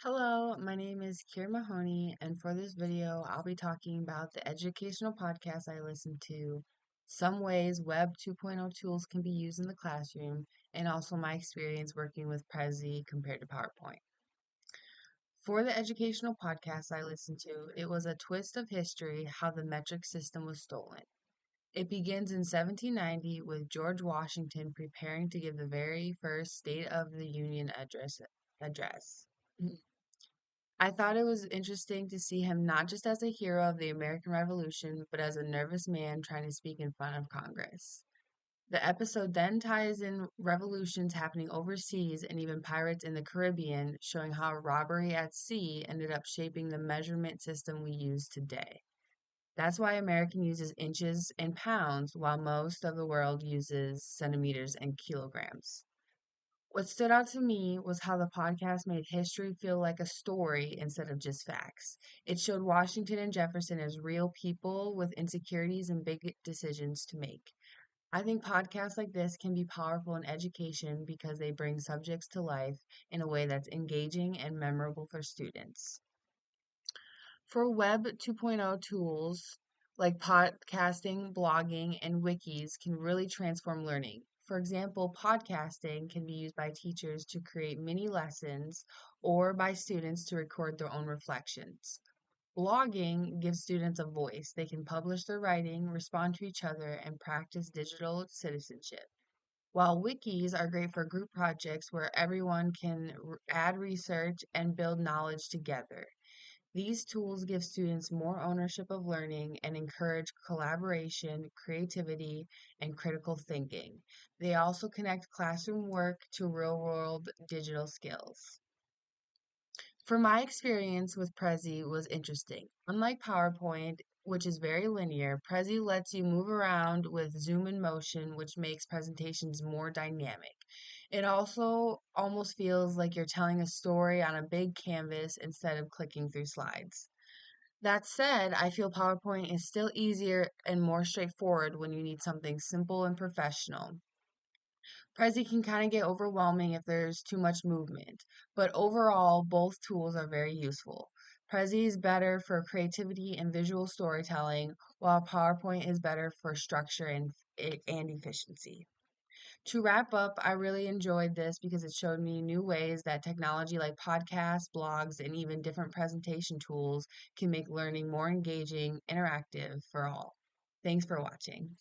Hello, my name is Kyra Mahoney, and for this video, I'll be talking about the educational podcast I listen to, some ways Web 2.0 tools can be used in the classroom, and also my experience working with Prezi compared to PowerPoint. For the educational podcast I listened to, it was a twist of history how the metric system was stolen. It begins in 1790 with George Washington preparing to give the very first State of the Union address. I thought it was interesting to see him not just as a hero of the American Revolution, but as a nervous man trying to speak in front of Congress. The episode then ties in revolutions happening overseas and even pirates in the Caribbean, showing how robbery at sea ended up shaping the measurement system we use today. That's why American uses inches and pounds, while most of the world uses centimeters and kilograms. What stood out to me was how the podcast made history feel like a story instead of just facts. It showed Washington and Jefferson as real people with insecurities and big decisions to make. I think podcasts like this can be powerful in education because they bring subjects to life in a way that's engaging and memorable for students. For Web 2.0 tools like podcasting, blogging, and wikis can really transform learning. For example, podcasting can be used by teachers to create mini lessons or by students to record their own reflections. Blogging gives students a voice. They can publish their writing, respond to each other, and practice digital citizenship. While wikis are great for group projects where everyone can add research and build knowledge together. These tools give students more ownership of learning and encourage collaboration, creativity, and critical thinking. They also connect classroom work to real world digital skills. For my experience with Prezi was interesting. Unlike PowerPoint, which is very linear, Prezi lets you move around with zoom and motion, which makes presentations more dynamic. It also almost feels like you're telling a story on a big canvas instead of clicking through slides. That said, I feel PowerPoint is still easier and more straightforward when you need something simple and professional. Prezi can kind of get overwhelming if there's too much movement, but overall, both tools are very useful. Prezi is better for creativity and visual storytelling, while PowerPoint is better for structure and efficiency. To wrap up, I really enjoyed this because it showed me new ways that technology like podcasts, blogs, and even different presentation tools can make learning more engaging, interactive for all. Thanks for watching.